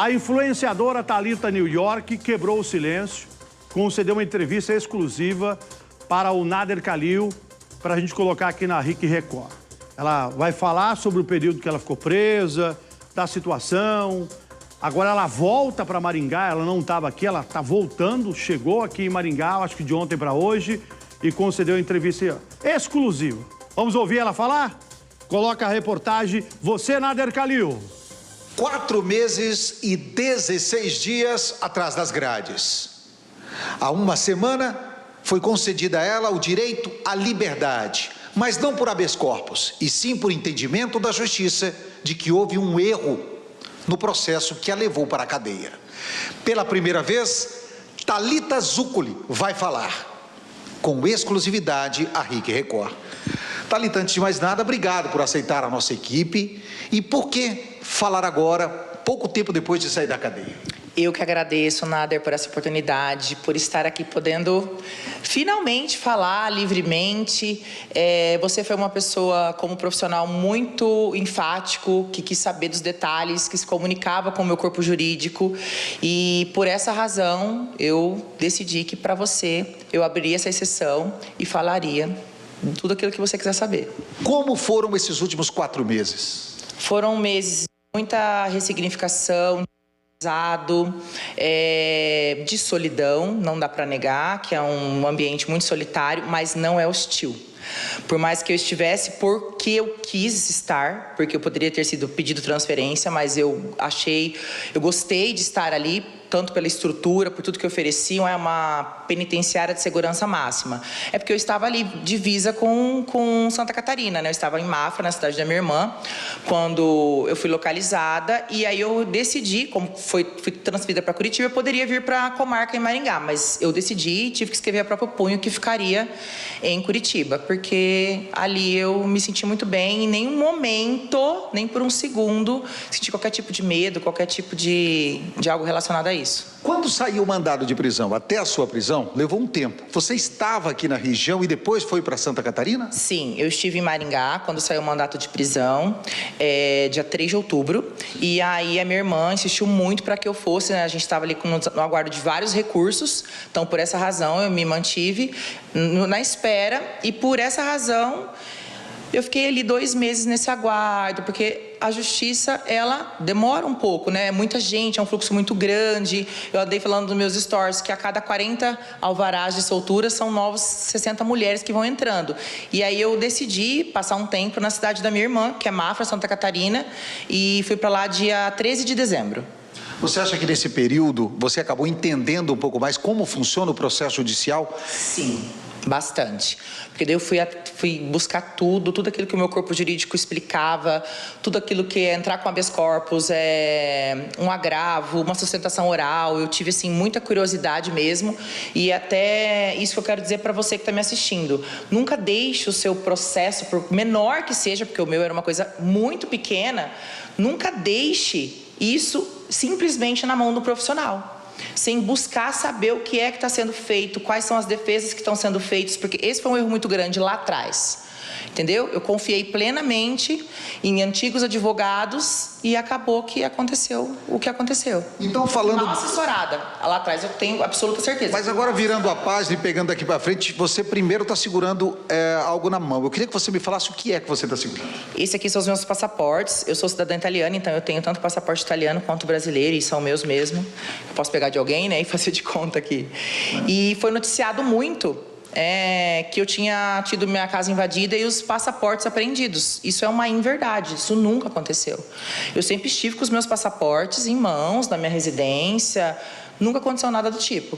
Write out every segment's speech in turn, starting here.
A influenciadora Thalita New York quebrou o silêncio, concedeu uma entrevista exclusiva para o Nader Khalil, para a gente colocar aqui na RIC Record. Ela vai falar sobre o período que ela ficou presa, da situação. Agora ela volta para Maringá, ela não estava aqui, ela está voltando, chegou aqui em Maringá, acho que de ontem para hoje, e concedeu uma entrevista exclusiva. Vamos ouvir ela falar? Coloca a reportagem, você, Nader Khalil. 4 meses e 16 dias atrás das grades. Há uma semana foi concedida a ela o direito à liberdade, mas não por habeas corpus, e sim por entendimento da justiça de que houve um erro no processo que a levou para a cadeia. Pela primeira vez, Thalita Zuccoli vai falar, com exclusividade à RIC Record. Thalita, antes de mais nada, obrigado por aceitar a nossa equipe e por que falar agora, pouco tempo depois de sair da cadeia? Eu que agradeço, Nader, por essa oportunidade, por estar aqui podendo finalmente falar livremente. Você foi uma pessoa, como profissional, muito enfático, que quis saber dos detalhes, que se comunicava com o meu corpo jurídico. E por essa razão, eu decidi que para você, eu abriria essa exceção e falaria tudo aquilo que você quiser saber. Como foram esses últimos 4 meses? Foram meses de muita ressignificação, de solidão, não dá para negar, que é um ambiente muito solitário, mas não é hostil. Por mais que eu estivesse, porque eu quis estar, porque eu poderia ter sido pedido transferência, mas eu gostei de estar ali, tanto pela estrutura, por tudo que ofereciam, é uma penitenciária de segurança máxima. É porque eu estava ali, divisa com Santa Catarina, né? Eu estava em Mafra, na cidade da minha irmã, quando eu fui localizada, e aí eu decidi, como fui transferida para Curitiba, eu poderia vir para a comarca em Maringá, mas eu decidi, tive que escrever a próprio punho que ficaria em Curitiba, porque ali eu me senti muito bem, em nenhum momento, nem por um segundo, senti qualquer tipo de medo, qualquer tipo de algo relacionado a isso. Quando saiu o mandado de prisão até a sua prisão, levou um tempo. Você estava aqui na região e depois foi para Santa Catarina? Sim, eu estive em Maringá quando saiu o mandato de prisão, dia 3 de outubro. E aí a minha irmã insistiu muito para que eu fosse, né? A gente estava ali no aguardo de vários recursos. Então, por essa razão, eu me mantive na espera. E por essa razão, eu fiquei ali 2 meses nesse aguardo, porque a justiça, ela demora um pouco, né? Muita gente, é um fluxo muito grande. Eu andei falando nos meus stories que a cada 40 alvarás de soltura são novos 60 mulheres que vão entrando. E aí eu decidi passar um tempo na cidade da minha irmã, que é Mafra, Santa Catarina, e fui para lá dia 13 de dezembro. Você acha que nesse período você acabou entendendo um pouco mais como funciona o processo judicial? Sim, bastante. Porque daí eu fui buscar tudo aquilo que o meu corpo jurídico explicava, tudo aquilo que é entrar com habeas corpus, um agravo, uma sustentação oral. Eu tive, assim, muita curiosidade mesmo. E até isso que eu quero dizer para você que está me assistindo. Nunca deixe o seu processo, por menor que seja, porque o meu era uma coisa muito pequena, nunca deixe isso simplesmente na mão do profissional, sem buscar saber o que é que está sendo feito, quais são as defesas que estão sendo feitas, porque esse foi um erro muito grande lá atrás, entendeu? Eu confiei plenamente em antigos advogados e acabou que aconteceu o que aconteceu. Então, falando... Mal assessorada, lá atrás eu tenho absoluta certeza. Mas agora, virando a página e pegando daqui para frente, você primeiro está segurando algo na mão. Eu queria que você me falasse o que é que você está segurando. Esse aqui são os meus passaportes. Eu sou cidadã italiana, então eu tenho tanto passaporte italiano quanto brasileiro, e são meus mesmo. Eu posso pegar de alguém, né, e fazer de conta aqui. E foi noticiado muito que eu tinha tido minha casa invadida e os passaportes apreendidos. Isso é uma inverdade, isso nunca aconteceu. Eu sempre estive com os meus passaportes em mãos, na minha residência, nunca aconteceu nada do tipo.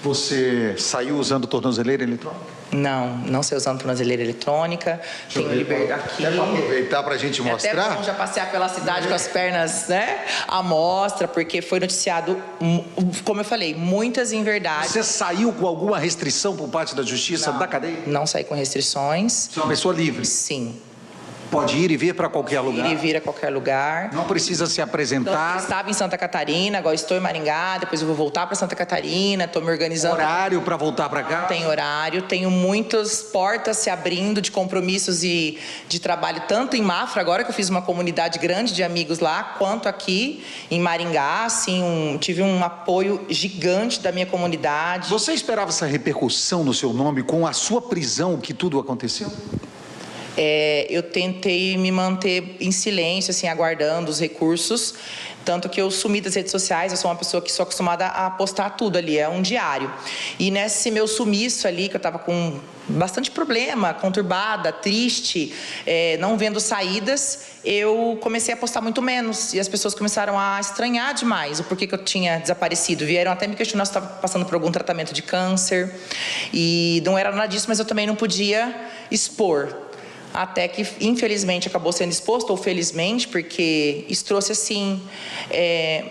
Você saiu usando tornozeleira eletrônica? Não sei usando tornozeleira eletrônica, tenho liberdade aqui. Quer aproveitar para a gente mostrar? É até bom já passear pela cidade com as pernas, né, à mostra, porque foi noticiado, como eu falei, muitas inverdades. Você saiu com alguma restrição por parte da justiça da cadeia? Não saí com restrições. Você é uma pessoa livre? Sim. Pode ir e vir para qualquer lugar? Ir e vir a qualquer lugar. Não precisa se apresentar? Eu estava em Santa Catarina, agora estou em Maringá, depois eu vou voltar para Santa Catarina, estou me organizando. Horário para voltar para cá? Tem horário, tenho muitas portas se abrindo de compromissos e de trabalho, tanto em Mafra, agora que eu fiz uma comunidade grande de amigos lá, quanto aqui em Maringá, assim, tive um apoio gigante da minha comunidade. Você esperava essa repercussão no seu nome com a sua prisão, que tudo aconteceu? Eu tentei me manter em silêncio, assim, aguardando os recursos, tanto que eu sumi das redes sociais. Eu sou uma pessoa que sou acostumada a postar tudo ali, é um diário. E nesse meu sumiço ali, que eu estava com bastante problema, conturbada, triste, não vendo saídas, eu comecei a postar muito menos. E as pessoas começaram a estranhar demais o porquê que eu tinha desaparecido. Vieram até me questionar se eu estava passando por algum tratamento de câncer. E não era nada disso, mas eu também não podia expor. Até que, infelizmente, acabou sendo exposto, ou felizmente, porque isso trouxe, assim,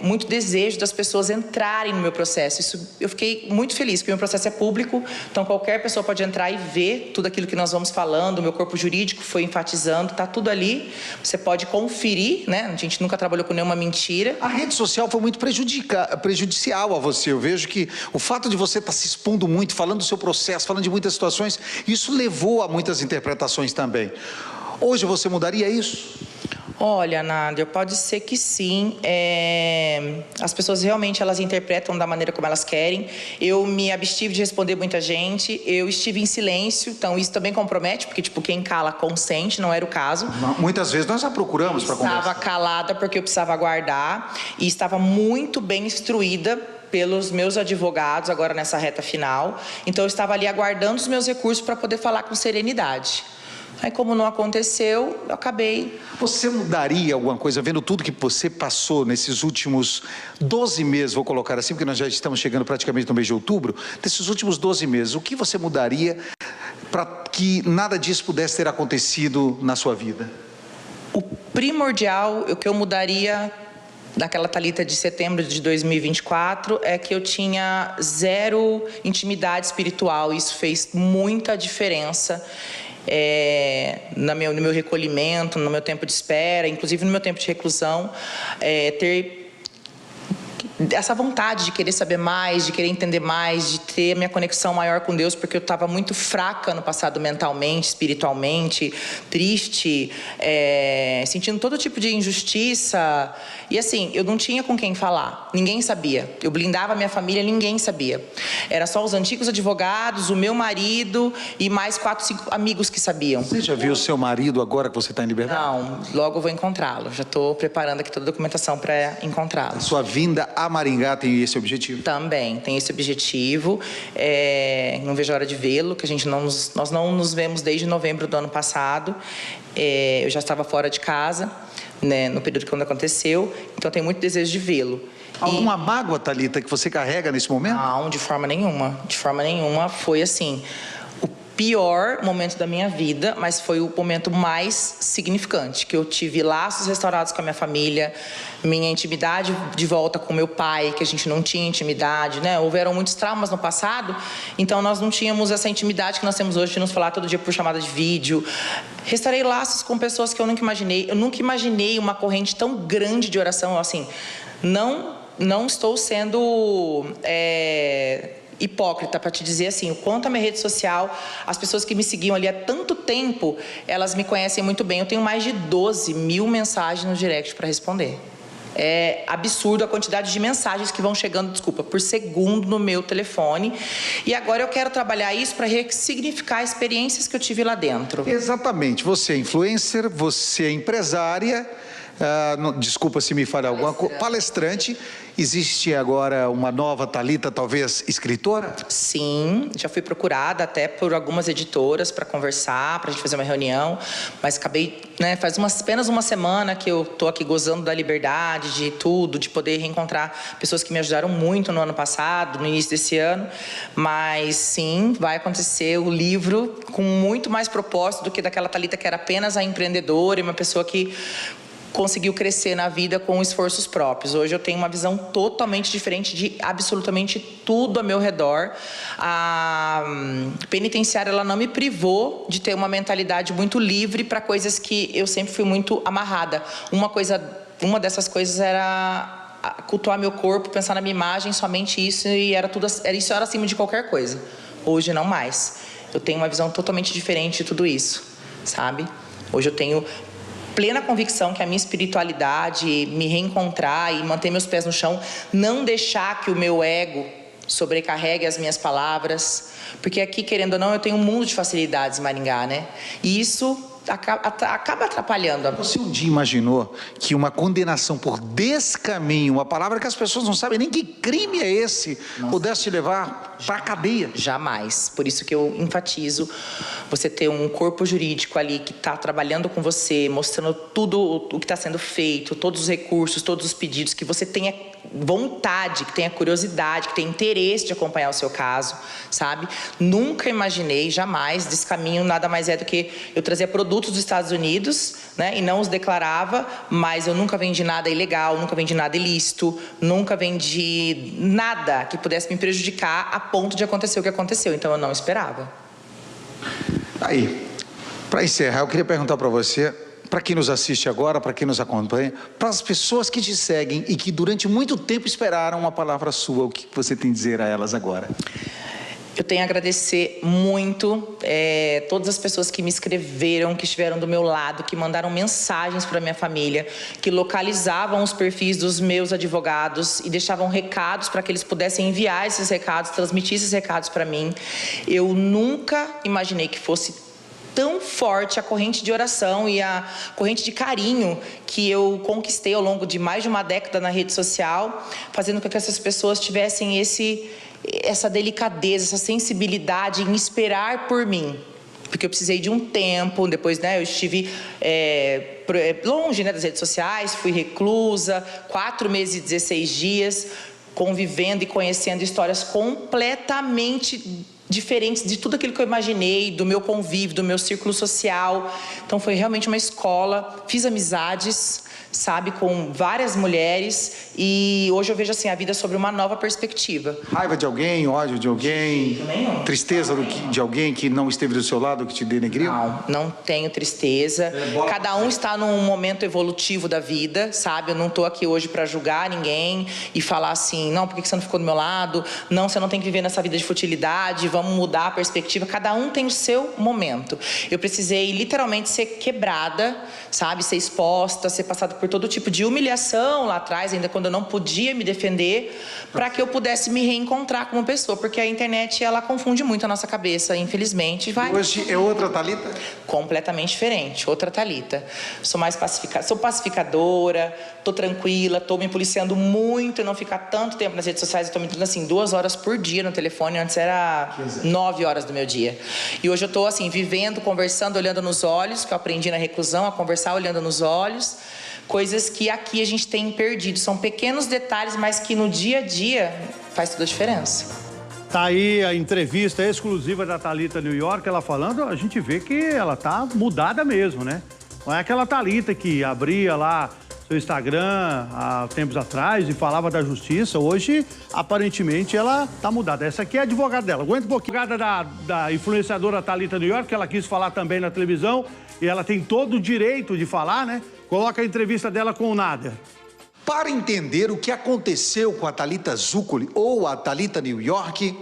muito desejo das pessoas entrarem no meu processo. Isso, eu fiquei muito feliz, porque o meu processo é público, então qualquer pessoa pode entrar e ver tudo aquilo que nós vamos falando. O meu corpo jurídico foi enfatizando, está tudo ali. Você pode conferir, né? A gente nunca trabalhou com nenhuma mentira. A rede social foi muito prejudicial a você. Eu vejo que o fato de você estar se expondo muito, falando do seu processo, falando de muitas situações, isso levou a muitas interpretações também. Hoje você mudaria isso? Olha, Nádia, pode ser que sim. As pessoas realmente elas interpretam da maneira como elas querem. Eu me abstive de responder muita gente. Eu estive em silêncio, então isso também compromete, porque tipo, quem cala consente, não era o caso. Muitas vezes nós já procuramos para conversar. Estava calada porque eu precisava aguardar e estava muito bem instruída pelos meus advogados agora nessa reta final. Então eu estava ali aguardando os meus recursos para poder falar com serenidade. Aí, como não aconteceu, eu acabei. Você mudaria alguma coisa, vendo tudo que você passou nesses últimos 12 meses, vou colocar assim, porque nós já estamos chegando praticamente no mês de outubro, desses últimos 12 meses, o que você mudaria para que nada disso pudesse ter acontecido na sua vida? O primordial, o que eu mudaria daquela Thalita de setembro de 2024 é que eu tinha zero intimidade espiritual. Isso fez muita diferença. No meu recolhimento, no meu tempo de espera, inclusive no meu tempo de reclusão, ter essa vontade de querer saber mais, de querer entender mais, de ter a minha conexão maior com Deus, porque eu estava muito fraca no passado mentalmente, espiritualmente, triste, sentindo todo tipo de injustiça. E assim, eu não tinha com quem falar, ninguém sabia. Eu blindava a minha família, ninguém sabia. Era só os antigos advogados, o meu marido e mais 4, 5 amigos que sabiam. Você já viu o seu marido agora que você está em liberdade? Não, logo eu vou encontrá-lo. Já estou preparando aqui toda a documentação para encontrá-lo. Sua vinda a Maringá tem esse objetivo? Também tem esse objetivo. Não vejo a hora de vê-lo, que nós não nos vemos desde novembro do ano passado. Eu já estava fora de casa, né, no período quando aconteceu, então tenho muito desejo de vê-lo. Alguma mágoa, Thalita, que você carrega nesse momento? Não, de forma nenhuma. De forma nenhuma. Foi assim, o pior momento da minha vida, mas foi o momento mais significante, que eu tive laços restaurados com a minha família, minha intimidade de volta com meu pai, que a gente não tinha intimidade, né? Houveram muitos traumas no passado, então nós não tínhamos essa intimidade que nós temos hoje de nos falar todo dia por chamada de vídeo. Restaurei laços com pessoas que eu nunca imaginei. Eu nunca imaginei uma corrente tão grande de oração, assim, não estou sendo hipócrita para te dizer assim, o quanto a minha rede social, as pessoas que me seguiam ali há tanto tempo, elas me conhecem muito bem. Eu tenho mais de 12 mil mensagens no direct para responder. É absurdo a quantidade de mensagens que vão chegando, por segundo no meu telefone. E agora eu quero trabalhar isso para ressignificar experiências que eu tive lá dentro. Exatamente. Você é influencer, você é empresária, desculpa se me falha alguma coisa, palestrante. Existe agora uma nova Thalita, talvez escritora? Sim, já fui procurada até por algumas editoras para conversar, para a gente fazer uma reunião, mas acabei, né, faz apenas uma semana que eu estou aqui gozando da liberdade, de tudo, de poder reencontrar pessoas que me ajudaram muito no ano passado, no início desse ano, mas sim, vai acontecer o livro com muito mais propósito do que daquela Thalita que era apenas a empreendedora e uma pessoa que conseguiu crescer na vida com esforços próprios. Hoje eu tenho uma visão totalmente diferente de absolutamente tudo ao meu redor. A penitenciária, ela não me privou de ter uma mentalidade muito livre para coisas que eu sempre fui muito amarrada. Uma dessas coisas era cultuar meu corpo, pensar na minha imagem, somente isso, e isso era acima de qualquer coisa. Hoje não mais. Eu tenho uma visão totalmente diferente de tudo isso, sabe? Hoje eu tenho plena convicção que a minha espiritualidade, me reencontrar e manter meus pés no chão, não deixar que o meu ego sobrecarregue as minhas palavras, porque aqui, querendo ou não, eu tenho um mundo de facilidades em Maringá, né? E isso acaba atrapalhando. Você um dia imaginou que uma condenação por descaminho, uma palavra que as pessoas não sabem nem que crime é esse, pudesse te levar para a cadeia? Jamais. Por isso que eu enfatizo você ter um corpo jurídico ali que está trabalhando com você, mostrando tudo o que está sendo feito, todos os recursos, todos os pedidos, que você tenha vontade, que tenha curiosidade, que tenha interesse de acompanhar o seu caso, sabe? Nunca imaginei, jamais, desse caminho nada mais é do que eu trazia produtos dos Estados Unidos, né, e não os declarava, mas eu nunca vendi nada ilegal, nunca vendi nada ilícito, nunca vendi nada que pudesse me prejudicar a ponto de acontecer o que aconteceu, então eu não esperava. Aí, para encerrar, eu queria perguntar para você, para quem nos assiste agora, para quem nos acompanha, para as pessoas que te seguem e que durante muito tempo esperaram uma palavra sua, o que você tem a dizer a elas agora? Eu tenho a agradecer muito todas as pessoas que me escreveram, que estiveram do meu lado, que mandaram mensagens para minha família, que localizavam os perfis dos meus advogados e deixavam recados para que eles pudessem enviar esses recados, transmitir esses recados para mim. Eu nunca imaginei que fosse tão forte a corrente de oração e a corrente de carinho que eu conquistei ao longo de mais de uma década na rede social, fazendo com que essas pessoas tivessem essa delicadeza, essa sensibilidade em esperar por mim. Porque eu precisei de um tempo, depois, né, eu estive longe, né, das redes sociais, fui reclusa, 4 meses e 16 dias, convivendo e conhecendo histórias completamente diferentes de tudo aquilo que eu imaginei, do meu convívio, do meu círculo social. Então foi realmente uma escola, fiz amizades, sabe, com várias mulheres, e hoje eu vejo assim a vida sobre uma nova perspectiva. Raiva de alguém, ódio de alguém, tristeza de alguém que não esteve do seu lado, que te denegriu? Não tenho tristeza. Cada um está num momento evolutivo da vida, sabe? Eu não estou aqui hoje para julgar ninguém e falar assim, não, por que você não ficou do meu lado? Não, você não tem que viver nessa vida de futilidade, vamos mudar a perspectiva. Cada um tem o seu momento. Eu precisei literalmente ser quebrada, sabe? Ser exposta, ser passada por todo tipo de humilhação lá atrás, ainda quando eu não podia me defender, para que eu pudesse me reencontrar como pessoa, porque a internet, ela confunde muito a nossa cabeça, infelizmente. Hoje é outra Thalita? Completamente diferente, outra Thalita. Sou mais sou pacificadora, tô tranquila, tô me policiando muito e não ficar tanto tempo nas redes sociais. Eu tô me dando assim 2 horas por dia no telefone, antes era 9 horas do meu dia. E hoje eu tô assim, vivendo, conversando, olhando nos olhos, que eu aprendi na reclusão, a conversar olhando nos olhos. Coisas que aqui a gente tem perdido. São pequenos detalhes, mas que no dia a dia faz toda a diferença. Tá aí a entrevista exclusiva da Thalita New York, ela falando, a gente vê que ela tá mudada mesmo, né? Não é aquela Thalita que abria lá seu Instagram há tempos atrás e falava da justiça. Hoje, aparentemente, ela tá mudada. Essa aqui é a advogada dela. Aguenta um pouquinho. Advogada da influenciadora Thalita New York, que ela quis falar também na televisão e ela tem todo o direito de falar, né? Coloca a entrevista dela com o Nader. Para entender o que aconteceu com a Thalita Zuccoli, ou a Thalita New York,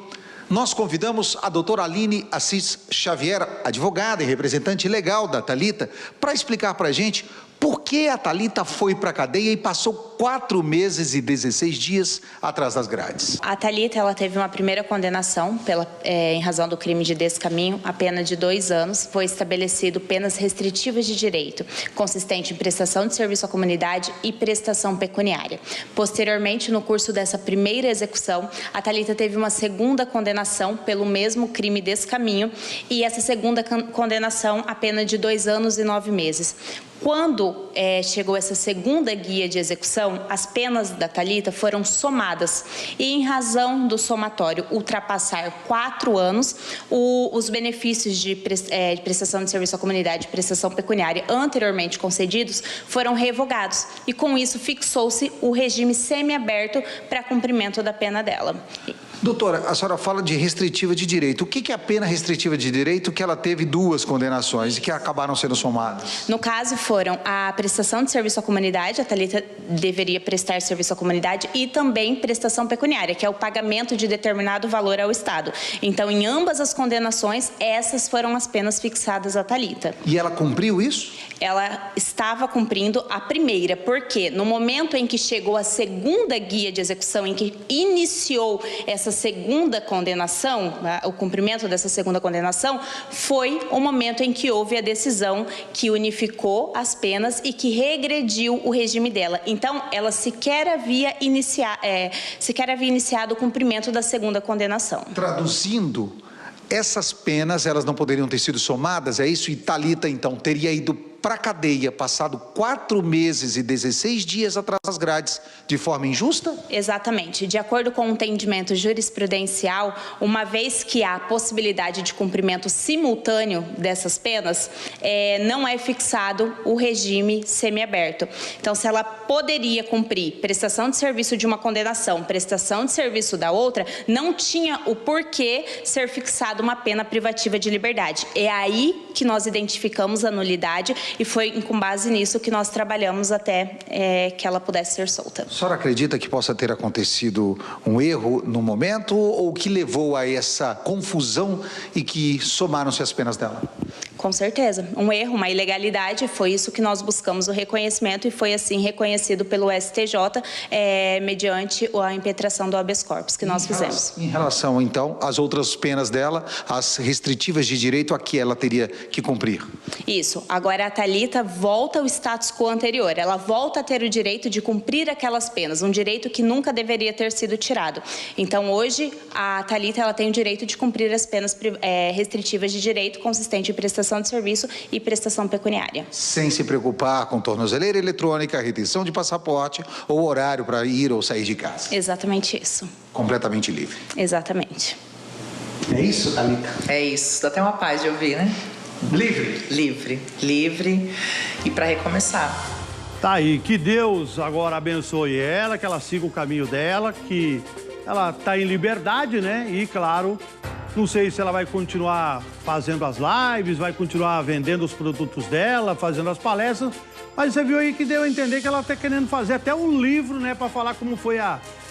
nós convidamos a doutora Aline Assis Xavier, advogada e representante legal da Thalita, para explicar para a gente por que a Thalita foi para a cadeia e passou 4 meses e 16 dias atrás das grades. A Thalita, ela teve uma primeira condenação em razão do crime de descaminho, a pena de 2 anos. Foi estabelecido penas restritivas de direito, consistente em prestação de serviço à comunidade e prestação pecuniária. Posteriormente, no curso dessa primeira execução, a Thalita teve uma segunda condenação pelo mesmo crime descaminho, e essa segunda condenação, a pena de 2 anos e 9 meses. Quando chegou essa segunda guia de execução, as penas da Thalita foram somadas e, em razão do somatório ultrapassar 4 anos, os benefícios de prestação de serviço à comunidade e prestação pecuniária anteriormente concedidos foram revogados e, com isso, fixou-se o regime semiaberto para cumprimento da pena dela. Doutora, a senhora fala de restritiva de direito. O que é a pena restritiva de direito que ela teve 2 condenações e que acabaram sendo somadas? No caso, foram a prestação de serviço à comunidade, a Thalita deveria prestar serviço à comunidade, e também prestação pecuniária, que é o pagamento de determinado valor ao Estado. Então, em ambas as condenações, essas foram as penas fixadas à Thalita. E ela cumpriu isso? Ela estava cumprindo a primeira, porque no momento em que chegou a segunda guia de execução, em que iniciou essa segunda condenação, o cumprimento dessa segunda condenação, foi o momento em que houve a decisão que unificou as penas e que regrediu o regime dela. Então, ela sequer havia iniciado o cumprimento da segunda condenação. Traduzindo, essas penas, elas não poderiam ter sido somadas, é isso? E Thalita, então, teria ido para a cadeia, passado 4 meses e 16 dias atrás das grades, de forma injusta? Exatamente. De acordo com o entendimento jurisprudencial, uma vez que há possibilidade de cumprimento simultâneo dessas penas, não é fixado o regime semiaberto. Então, se ela poderia cumprir prestação de serviço de uma condenação, prestação de serviço da outra, não tinha o porquê ser fixado uma pena privativa de liberdade. É aí que nós identificamos a nulidade e foi com base nisso que nós trabalhamos até que ela pudesse ser solta. A senhora acredita que possa ter acontecido um erro no momento ou que levou a essa confusão e que somaram-se as penas dela? Com certeza. Um erro, uma ilegalidade, foi isso que nós buscamos o reconhecimento e foi assim reconhecido pelo STJ mediante a impetração do habeas corpus que nós fizemos. Em relação, então, às outras penas dela, as restritivas de direito a que ela teria que cumprir? Isso. Agora a Thalita volta ao status quo anterior. Ela volta a ter o direito de cumprir aquelas penas, um direito que nunca deveria ter sido tirado. Então, hoje, a Thalita ela tem o direito de cumprir as penas restritivas de direito consistente em prestação de serviço e prestação pecuniária. Sem se preocupar com tornozeleira eletrônica, retenção de passaporte ou horário para ir ou sair de casa. Exatamente isso. Completamente livre. Exatamente. É isso, Thalita? É isso. Dá até uma paz de ouvir, né? Livre. Livre. Livre e para recomeçar. Tá aí, que Deus agora abençoe ela, que ela siga o caminho dela, que ela tá em liberdade, né? E, claro, não sei se ela vai continuar fazendo as lives, vai continuar vendendo os produtos dela, fazendo as palestras, mas você viu aí que deu a entender que ela tá querendo fazer até um livro, né, para falar como foi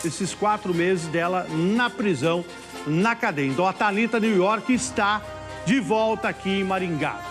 esses 4 meses dela na prisão, na cadeia. Então a Thalita New York está de volta aqui em Maringá.